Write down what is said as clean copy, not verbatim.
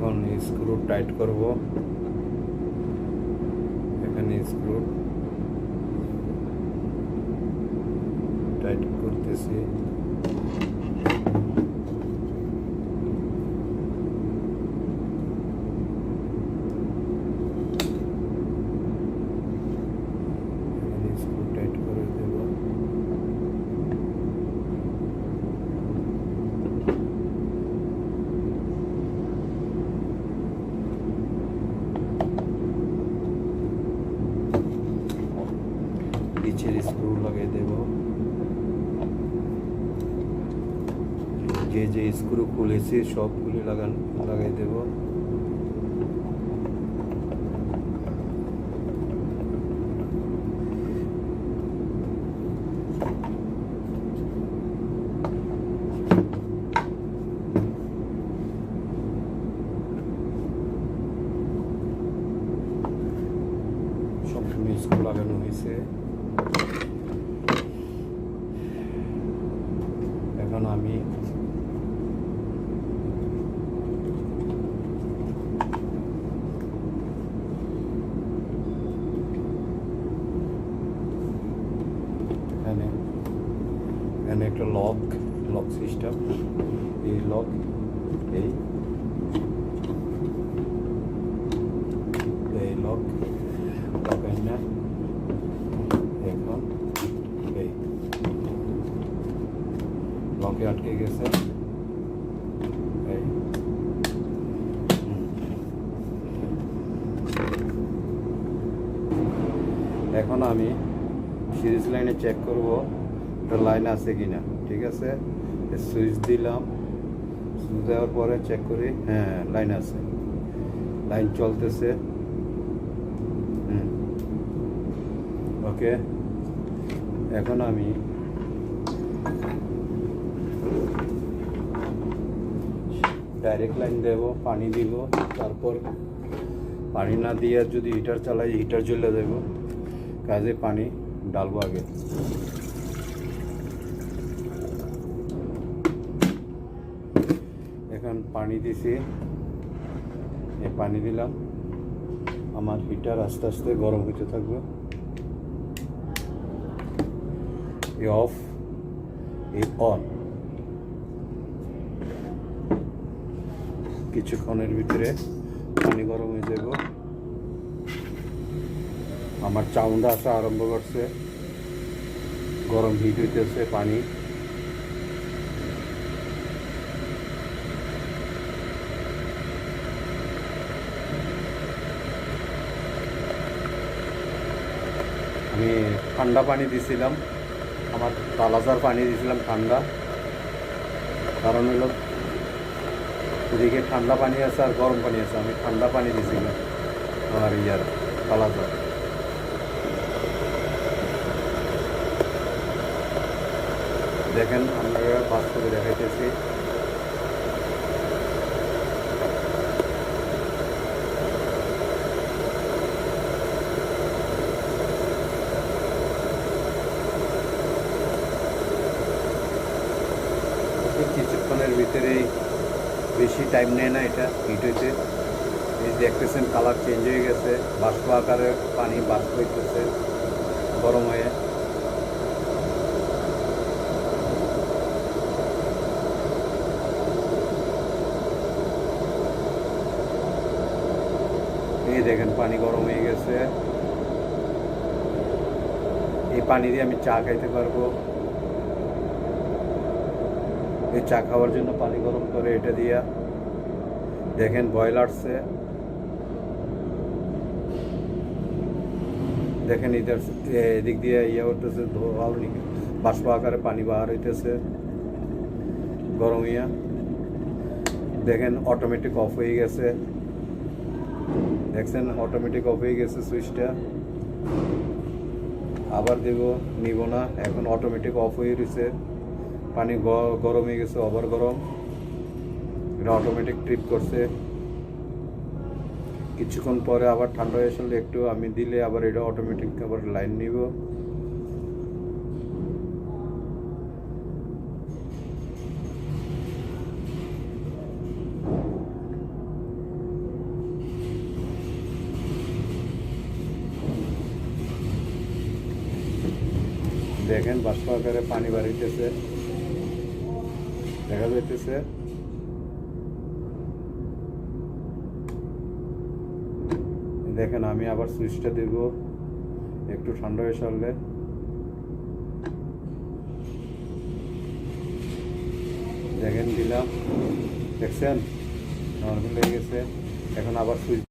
এখন screw tight করব। এখানে স্ক্রু টাইট করতেছি। স্ক্রু টাইট করে দেব। নিচের স্ক্রু লাগিয়ে দেব। যে যে স্ক্রু খুলেছি সবগুলি লাগাই দেব। সবগুলো স্ক্রু লাগানো হয়েছে। এখন আমি এখানে একটা লক সিস্টেম, এই লক এই লক না এখন এই লকে আটকে গেছে। এই এখন আমি সিরিজ লাইনে চেক করব এটা লাইন আছে কিনা। ঠিক আছে, সুইচ দিলাম, সুইচ দেওয়ার পরে চেক করি, হ্যাঁ লাইন আছে, লাইন চলতেছে। ওকে, এখন আমি ডাইরেক্ট লাইন দেব, পানি দিব, তারপর পানি না দিয়ে যদি হিটার চালাই হিটার জ্বলে দেব, কাজে পানি ডালবো আগে। এখন পানি দিছি, এই পানি দিলাম, আমার হিটার আস্তে আস্তে গরম হতে থাকবে। এই অফ, এই অন। কিছুক্ষণের ভিতরে পানি গরম হয়ে যাব। আমার চাউন্ড আসা আরম্ভ করছে, গরম হিট হইতেছে পানি। আমি ঠান্ডা পানি দিছিলাম, আমার তালাজার পানি দিয়েছিলাম ঠান্ডা, কারণ হলো এদিকে ঠান্ডা পানি আছে আর গরম পানি আছে। আমি ঠান্ডা পানি দিয়েছিলাম আমার ইয়ার তালাজার। দেখেন আমরা বাস করে দেখাইতেছি। কিছুক্ষণের ভিতরেই, বেশি টাইম নেয় না এটা হিট হইতে। এই দেখতেছেন কালার চেঞ্জ হয়ে গেছে, বাষ্প আকারে পানি বাষ্প হইতেছে গরম হয়ে। এই দেখেন পানি গরম হয়ে গেছে। এই পানি দিয়ে আমি চা খাইতে পারবো। এই চা খাওয়ার জন্য পানি গরম করে এটা দিয়া দেখেন বয়েল আসছে। দেখেন এদিক দিয়ে ইয়ে উঠতেছে, বাষ্প আকারে পানি বাহার হইতেছে গরম হইয়া। দেখেন অটোমেটিক অফ হয়ে গেছে, দেখছেন অটোমেটিক অফ হয়ে গেছে সুইচটা। আবার দেব, নিব না, এখন অটোমেটিক অফ হয়ে রয়েছে। পানি গরম হয়ে গেছে, ওভার গরম, এটা অটোমেটিক ট্রিপ করছে। কিছুক্ষণ পরে আবার ঠান্ডা হয়ে আসলে একটু আমি দিলে আবার এটা অটোমেটিক আবার লাইন নিব। দেখেন বাষ্প আকারে পানি বাড়িতেছে, দেখা যাইতেছে। দেখেন আমি আবার সুইচটা দিব একটু ঠান্ডা হয়ে সারলে। দেখেন দিলাম, দেখছেন নরমাল হয়ে গেছে। এখন আবার সুইচ